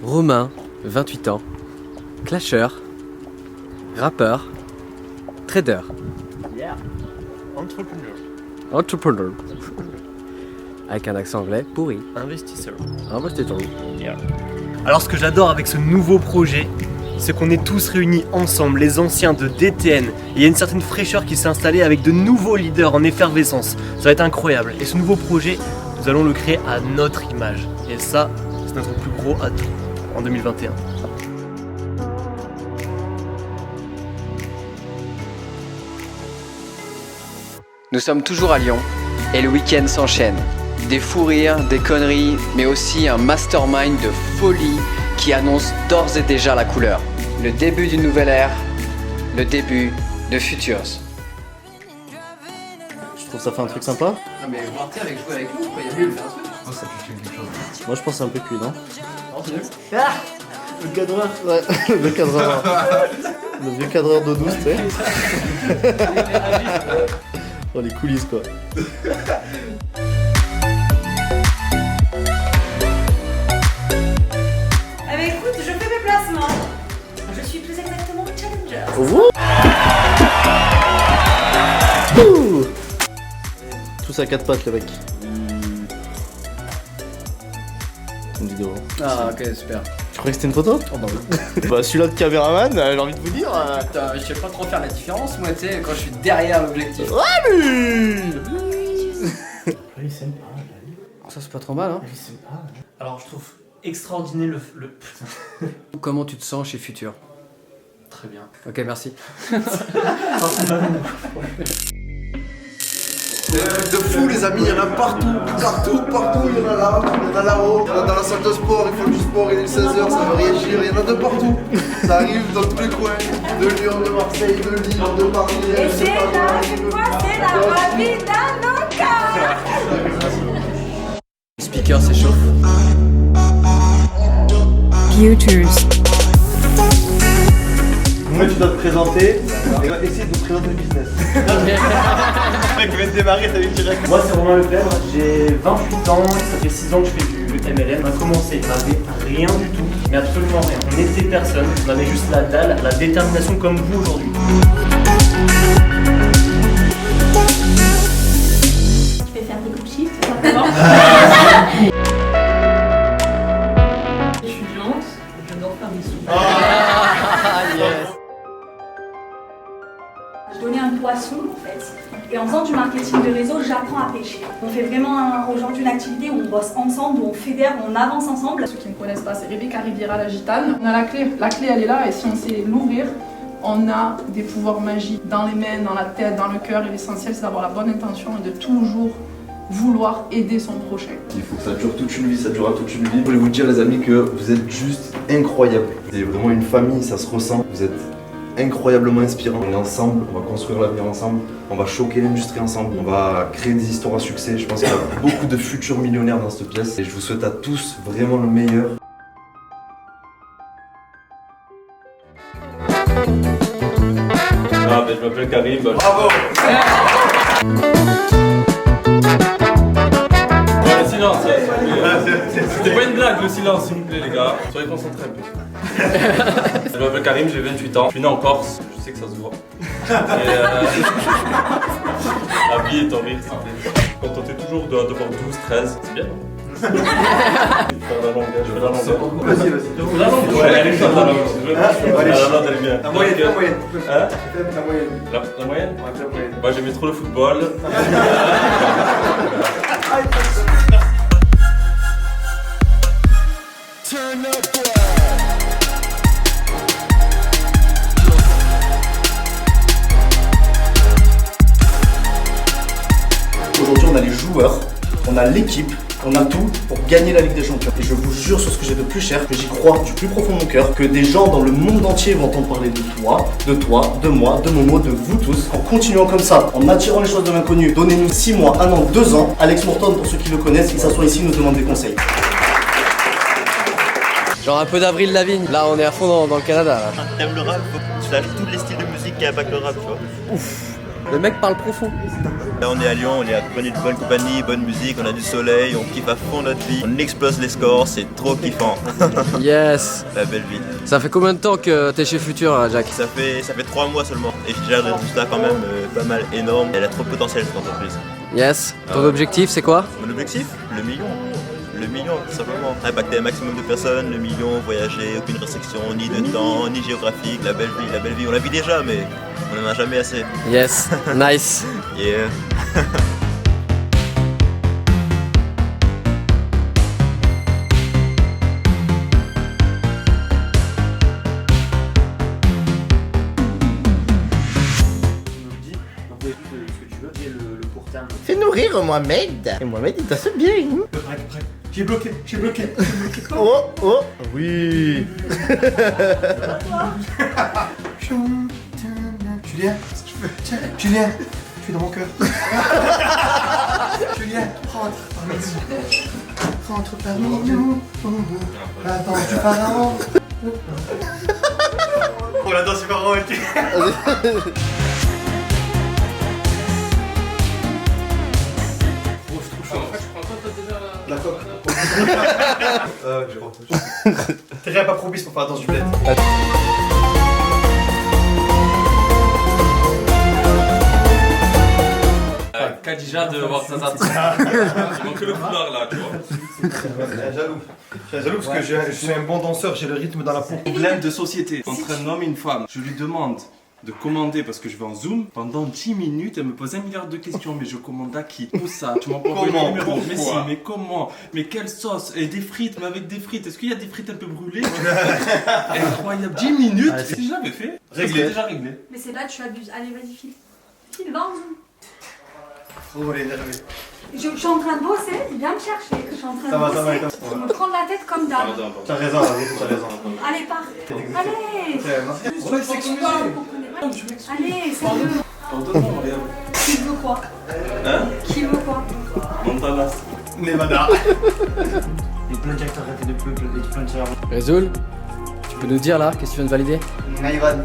Romain, 28 ans, clasher, rappeur, trader. Yeah. Entrepreneur. Entrepreneur. Avec un accent anglais pourri. Investisseur. Investisseur. Yeah. Alors ce que j'adore avec ce nouveau projet, c'est qu'on est tous réunis ensemble, les anciens de DTN. Et il y a une certaine fraîcheur qui s'est installée avec de nouveaux leaders en effervescence. Ça va être incroyable. Et ce nouveau projet, nous allons le créer à notre image. Et ça, c'est notre plus gros atout en 2021. Nous sommes toujours à Lyon et le week-end s'enchaîne. Des fous rires, des conneries, mais aussi un mastermind de folie qui annonce d'ores et déjà la couleur. Le début d'une nouvelle ère, le début de Futures. Je trouve ça fait un truc sympa. Non mais voir avec jouer avec nous, il y a mieux de faire un truc. Je pense que ça peut quelque chose. Moi je pense que c'est un peu cuit, non? Non, c'est nul. Ah, le cadreur. Ouais, le vieux cadreur. Le vieux cadreur d'eau douce, tu sais. Oh les coulisses quoi. Eh ben écoute, je fais mes placements. Je suis plus exactement challenger. Ouh. Tous à quatre pattes le mec. Une vidéo. Ah ok, super. Tu croyais que c'était une photo? Oh bah oui. Bah celui-là de caméraman, j'ai envie de vous dire. Putain, je sais pas trop faire la différence moi, tu sais, quand je suis derrière l'objectif. Allez. Il est sympa. Ça c'est pas trop mal hein. Il est sympa. Alors je trouve extraordinaire le... Comment tu te sens chez Future? Très bien. Ok, merci. De fou les amis, il y en a partout, il y en a là, il y en a là-haut, il y en a dans la salle de sport, ils font du sport, il est 16h, ça veut réagir, il y en a de partout. Ça arrive dans tous les coins, de Lyon, de Marseille, de Lille, de Paris, Et c'est là, c'est la vie d'un local. Le speaker s'échauffe. Futures. Moi tu dois te présenter, et essayer de te présenter le business. Le mec vient de démarrer, t'as vu direct. Moi c'est Romain Lefebvre, j'ai 28 ans, ça fait 6 ans que je fais du MLM. On a commencé, on n'avait rien du tout, mais absolument rien. On était personne, on avait juste la dalle, la détermination comme vous aujourd'hui. Je vais faire des coups de shift, tout simplement. Étudiante, j'adore faire des sous. Je donnais un poisson en fait. Et en faisant du marketing de réseau, j'apprends à pêcher. On fait vraiment aujourd'hui une activité où on bosse ensemble, où on fédère, où on avance ensemble. Ceux qui ne connaissent pas, c'est Rebecca Riviera la gitane. On a la clé elle est là et si on sait l'ouvrir, on a des pouvoirs magiques dans les mains, dans la tête, dans le cœur et l'essentiel c'est d'avoir la bonne intention et de toujours vouloir aider son prochain. Il faut que ça dure toute une vie, ça durera toute une vie. Je voulais vous dire les amis que vous êtes juste incroyables. C'est vraiment une famille, ça se ressent. Vous êtes incroyablement inspirants. On est ensemble, on va construire l'avenir ensemble, on va choquer l'industrie ensemble, on va créer des histoires à succès. Je pense qu'il y a beaucoup de futurs millionnaires dans cette pièce et je vous souhaite à tous vraiment le meilleur. Ah, ben, je m'appelle Karim. Bravo. Le silence, c'était pas une blague le silence s'il vous plaît les gars, soyez concentrés un peu. Je m'appelle Karim, j'ai 28 ans, je suis né en Corse, je sais que ça se voit. Et la vie est en rire, s'il vous plaît. Contentez toujours de voir 12, 13, c'est bien. Je vais faire la langue, je fais la langue. Vas-y. La langue, ouais, elle est bien la langue. La langue, elle est bien. La moyenne. Hein? La moyenne. La moyenne? Ouais, la moyenne. Moi j'aimais trop le football. Aujourd'hui on a les joueurs, on a l'équipe, on a tout pour gagner la Ligue des Champions. Et je vous jure sur ce que j'ai de plus cher, que j'y crois du plus profond de mon cœur, que des gens dans le monde entier vont entendre parler de toi, de moi, de Momo, de vous tous. En continuant comme ça, en attirant les choses de l'inconnu, donnez-nous 6 mois, 1 an, 2 ans. Alex Morton, pour ceux qui le connaissent, il s'assoit ici, il nous demande des conseils. Genre un peu d'Avril Lavigne. Là on est à fond dans le Canada là. T'aimes le rap, tu lâches tous les styles de musique qui a pas que le rap, tu vois. Ouf. Le mec parle profond. Là on est à Lyon, on est accompagné de bonne compagnie, bonne musique, on a du soleil, on kiffe à fond notre vie, on explose les scores, c'est trop kiffant. Yes. La belle vie. Ça fait combien de temps que t'es chez Futur, Jack? Ça fait 3 mois seulement et je gère des résultats quand même pas mal énormes. Elle a trop de potentiel cette entreprise. Yes. Ton objectif c'est quoi? Mon objectif? Le million. Le million, tout simplement. Impacter un maximum de personnes, le million, voyager, aucune restriction, ni de temps, ni géographique, la belle vie, on la vit déjà, mais on n'en a jamais assez. Yes, nice. Yeah. Fais nourrir Mohamed. Et Mohamed il tasse bien. J'ai bloqué. Oh, oh, oui. Julien, Julien, tu es dans mon cœur. Julien, rentre parmi nous. Attends, tu pars. Oh la danse super romantique. La coque. T'es rien pas propice pour faire la danse du bled. Khadija de Warzazat. Il manque que le foulard là, tu vois. Je suis jaloux parce que je suis un bon danseur, j'ai le rythme dans la peau. Problème de société entre un homme et une femme. Je lui demande de commander parce que je vais en Zoom. Pendant 10 minutes, elle me pose 1 milliard de questions. Mais je commande à qui? Où ça? Tu m'en proposes le numéro? Mais si, mais comment? Mais quelle sauce? Et des frites, mais avec des frites. Est-ce qu'il y a des frites un peu brûlées? Incroyable. 10 minutes. Si je l'avais fait, Réglé. déjà réglé. Mais c'est là, tu abuses. Allez, vas-y, file. File, va en zoom. Oh, elle est énervée. Je suis en train de bosser, viens me chercher. Je suis en train Ça de va, bosser. ça va, ça va. Je me prends la tête comme d'hab. T'as raison, t'as raison. Allez, pars. Allez. Allez, c'est le. Qui veut quoi? Hein? Qui veut quoi? Montana. Nevada. Il y a plein de directeurs arrêtés de plein de serveurs. Résoul, tu peux nous dire là, qu'est-ce que tu viens de valider? Naïvan.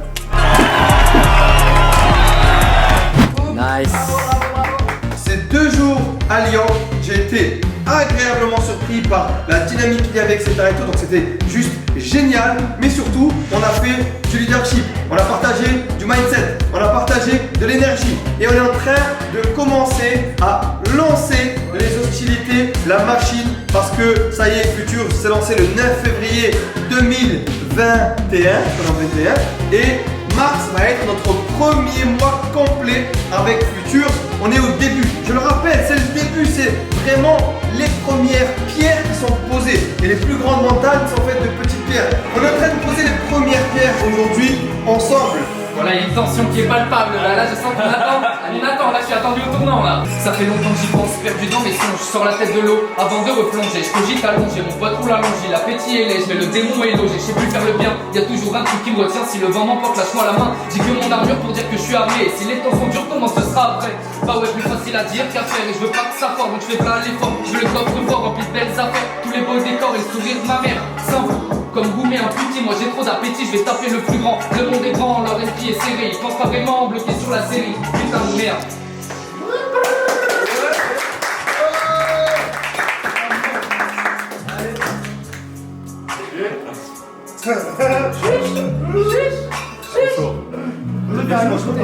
Nice. Ces 2 jours à Lyon, j'ai été agréablement surpris par la dynamique qu'il y avait, etc. et tout. Donc c'était juste génial. Mais surtout, on a fait du leadership, on a partagé du mindset, on a partagé de l'énergie. Et on est en train de commencer à lancer les hostilités, la machine. Parce que ça y est, Futur s'est lancé le 9 février 2021. Et mars va être notre premier mois complet avec Futur. On est au début. Je le rappelle, c'est le début. C'est vraiment les premières pierres qui sont posées. Et les plus grandes montagnes sont faites de petites pierres. On est en train de poser les premières pierres aujourd'hui ensemble. Voilà, il y a une tension qui est palpable. Là, je sens qu'on attend. On attend, là, je suis attendu au tournant, là. Ça fait longtemps que j'y pense, perdu dans mes songes. Je sors la tête de l'eau avant de replonger. Je cogite allongé, mon poids roule allongé. L'appétit est léger, mais le démon est logé. Je sais plus faire le bien, y a toujours un truc qui me retient. Si le vent m'emporte, lâche-moi la main. J'ai que mon armure pour dire que je suis armé. Et si les temps sont durs, comment ce sera après? Bah ouais, plus facile à dire qu'à faire. Et je veux pas que ça forme, donc je fais pas l'effort. Je veux le coffre fort, rempli de belles affaires. Tous les beaux décors et le sourire de ma mère. Simple. Comme gourmet un petit, moi j'ai trop d'appétit, je vais taper le plus grand. Le monde est grand, leur esprit est serré. Ils pensent pas vraiment bloqué sur la série. Putain de merde. Laisse-moi